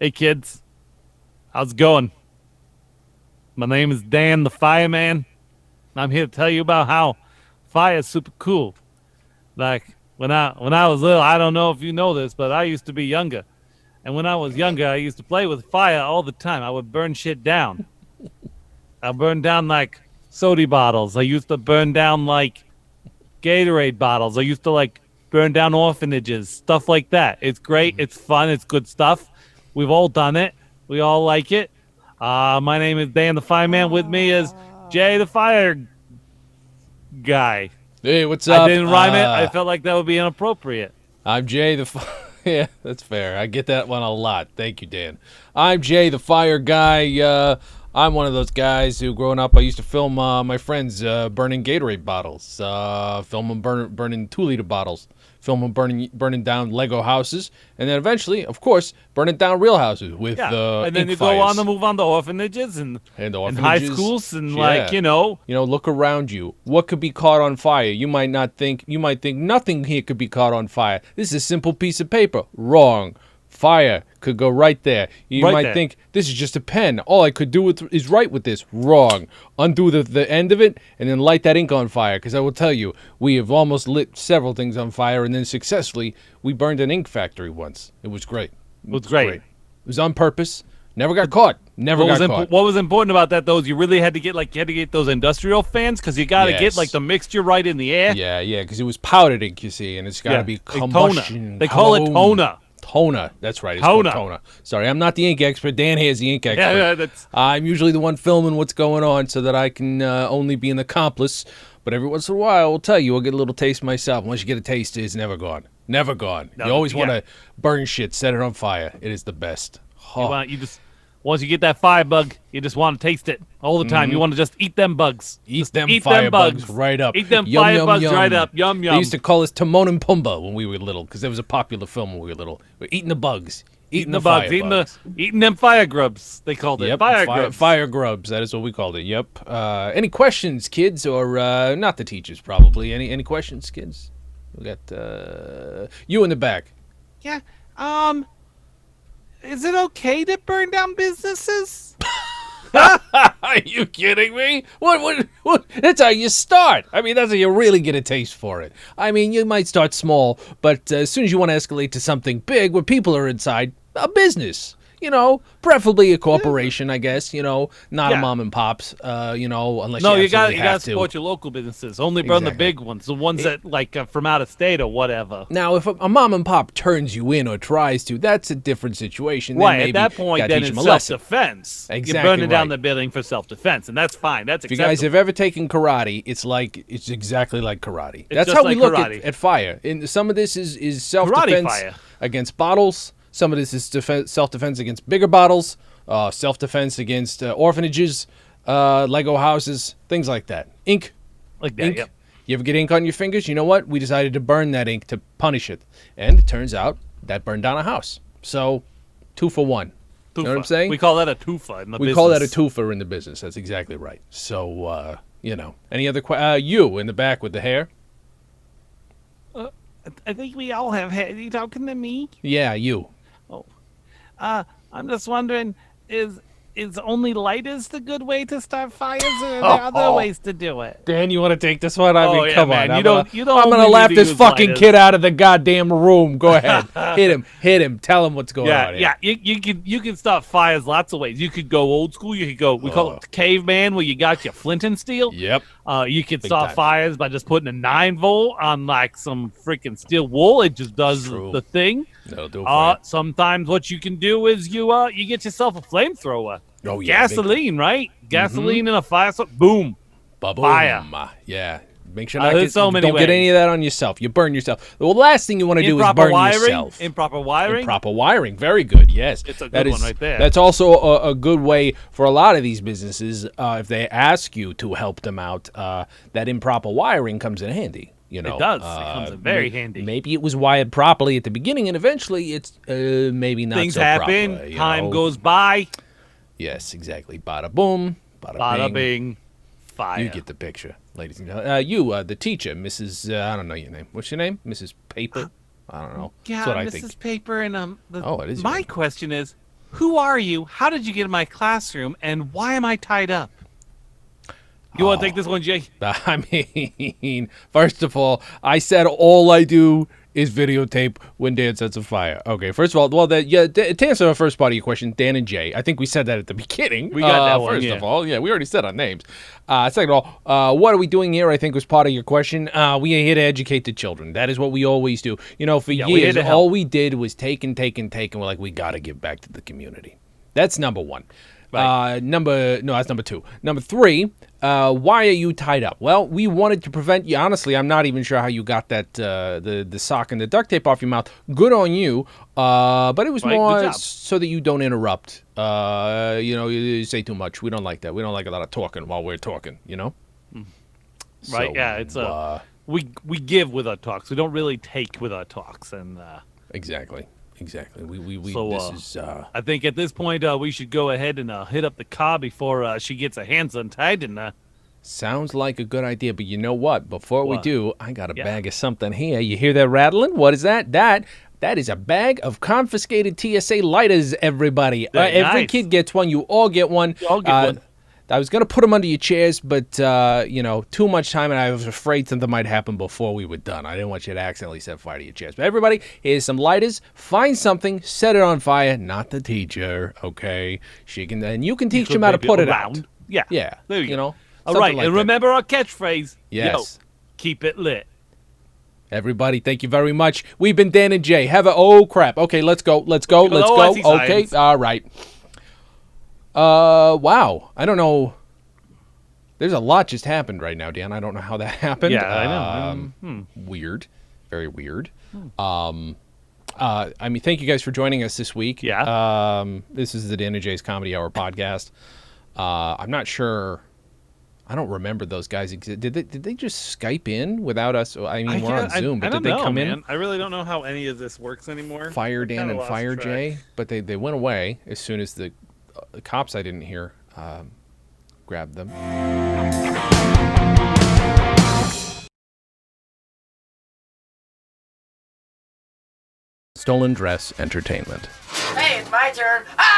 Hey kids, how's it going? My name is Dan the Fireman. And I'm here to tell you about how fire is super cool. Like when I was little, I don't know if you know this, but I used to be younger. And when I was younger, I used to play with fire all the time. I would burn shit down. I burned down like soda bottles. I used to burn down like Gatorade bottles. I used to like burn down orphanages, stuff like that. It's great. It's fun. It's good stuff. We've all done it. We all like it. My name is Dan the Fireman. With me is Jay the Fire Guy. Hey, what's I up? didn't rhyme it. I felt like that would be inappropriate. I'm Jay the Yeah, that's fair. I get that one a lot. Thank you, Dan. I'm Jay the Fire Guy. I'm one of those guys who, growing up, I used to film my friends burning Gatorade bottles, film them burning 2-liter bottles, film them burning down Lego houses, and then eventually, of course, burning down real houses with And then ink you fires. go on to move on to orphanages and high schools and look around you. What could be caught on fire? You might think nothing here could be caught on fire. This is a simple piece of paper. Wrong. Fire could go right there. You might think this is just a pen. All I could do is write with this. Wrong. Undo the end of it and then light that ink on fire. Because I will tell you, we have almost lit several things on fire, and then successfully we burned an ink factory once. It was great. It was great. It was on purpose. Never got caught. Caught. What was important about that though is you really had to get those industrial fans because you got to get like the mixture right in the air. Yeah, because it was powdered ink, you see, and it's got to be combustion. They call it toner. Toner. That's right. It's called toner. Sorry, I'm not the ink expert. Dan here is the ink expert. Yeah, I'm usually the one filming what's going on so that I can only be an accomplice. But every once in a while, I'll tell you, I'll get a little taste myself. Once you get a taste, it's never gone. Never gone. You always want to burn shit, set it on fire. It is the best. Oh. Once you get that fire bug, you just want to taste it all the time. You want to just eat them bugs. Eat them fire bugs right up. Eat them fire bugs right up. Yum, yum. They used to call us Timon and Pumbaa when we were little because there was a popular film when we were little. We're eating the bugs. Eating the bugs. Eating them fire grubs, they called it. Yep, grubs. Fire grubs. That is what we called it. Yep. Any questions, kids? Or not the teachers, probably. Any questions, kids? We got you in the back. Yeah. Is it okay to burn down businesses? Are you kidding me? What? That's how you start. I mean, that's how you really get a taste for it. I mean, you might start small, but as soon as you want to escalate to something big where people are inside, a business. Preferably a corporation, I guess. Not a mom and pops. Unless you gotta support your local businesses. Only burn the big ones, the ones that from out of state or whatever. Now, if a mom and pop turns you in or tries to, that's a different situation. Right, at that point, then it's self-defense. Exactly. You're burning down the building for self-defense, and that's fine. That's acceptable. If you guys have ever taken karate, it's exactly like karate. That's how we look at fire. And some of this is self-defense against bottles. Some of this is self-defense against bigger bottles, self-defense against orphanages, Lego houses, things like that. Ink. Like that, ink. Yep. You ever get ink on your fingers? You know what? We decided to burn that ink to punish it. And it turns out that burned down a house. So, 2 for 1. Twofa. You know what I'm saying? We call that a twofa in the business. We call that a twofer in the business. That's exactly right. So, Any other you in the back with the hair? I think we all have hair. Are you talking to me? Yeah, you. I'm just wondering, is only lighters the good way to start fires, or are there other ways to do it? Dan, you want to take this one? I mean, come on. You don't. I'm gonna laugh this fucking kid out of the goddamn room. Go ahead, hit him. Tell him what's going on. Yeah. You can start fires lots of ways. You could go old school. You could go. We call it caveman, where you got your flint and steel. Yep. You could start fires by just putting a 9-volt on like some freaking steel wool. It just does the thing. That'll do it for you. Sometimes what you can do is you get yourself a flamethrower. Oh yeah, gasoline, right? Gasoline in a fire. So boom, fire. Yeah. Make sure don't get any of that on yourself. You burn yourself. The last thing you want to do is burn yourself. Improper wiring. Improper wiring. Very good. Yes, it's a good one right there. That's also a good way for a lot of these businesses. If they ask you to help them out, that improper wiring comes in handy. It does. It comes in very handy. Maybe it was wired properly at the beginning, and eventually it's maybe not Things so happen. proper. Time goes by. Yes, exactly. Bada boom. Bada bing. Fire. You get the picture, ladies and gentlemen. The teacher, Mrs. I don't know your name. What's your name? Mrs. Paper? I don't know. Yeah, That's what I Mrs. think. Paper. And it is. My question is, Who are you? How did you get in my classroom? And why am I tied up? You want to take this one, Jay? I mean, first of all, I said all I do is videotape when Dan sets a fire. Okay, first of all, well, to answer the first part of your question, Dan and Jay, I think we said that at the beginning. We got that one, First yeah. of all, yeah, we already said our names. Second of all, what are we doing here? I think was part of your question. We are here to educate the children. That is what we always do. You know, for we're here years, to help. all we did was take. We're like, we got to give back to the community. That's number one. Right. That's number two. Number three, why are you tied up? Well, we wanted to prevent you. Honestly, I'm not even sure how you got that the sock and the duct tape off your mouth. Good on you. But it was Right, good more job. so that you don't interrupt. You say too much. We don't like that. We don't like a lot of talking while we're talking. You know. Right? So, Yeah, it's we give with our talks. We don't really take with our talks, and exactly. We so this is I think at this point we should go ahead and hit up the car before she gets her hands untied and sounds like a good idea, but you know what? Before we What? do, I got a Yeah. bag of something here. You hear that rattling? What is that? That is a bag of confiscated TSA lighters, everybody. Very Every nice. kid gets one. You all get one. You all get one. I was going to put them under your chairs, but, too much time, and I was afraid something might happen before we were done. I didn't want you to accidentally set fire to your chairs. But everybody, here's some lighters. Find something, set it on fire. Not the teacher, okay? And you can teach them how to maybe put it around. out. Yeah. Yeah. There you go. know, All something right, like and that. remember our catchphrase. Yes. Yo, keep it lit. Everybody, thank you very much. We've been Dan and Jay. Crap. Okay, let's go. I see Okay, signs. all right. Wow. I don't know. There's a lot just happened right now, Dan. I don't know how that happened. Yeah, I know. Weird. Very weird. Thank you guys for joining us this week. Yeah. This is the Dan and Jay's Comedy Hour podcast. I'm not sure. I don't remember those guys. Did they just Skype in without us? I mean, we're on Zoom, but did they come in? I really don't know how any of this works anymore. Fire Dan Kinda and lost Fire track. Jay, but they went away as soon as the cops I didn't hear grabbed them. Stolen Dress Entertainment. Hey, it's my turn. Ah!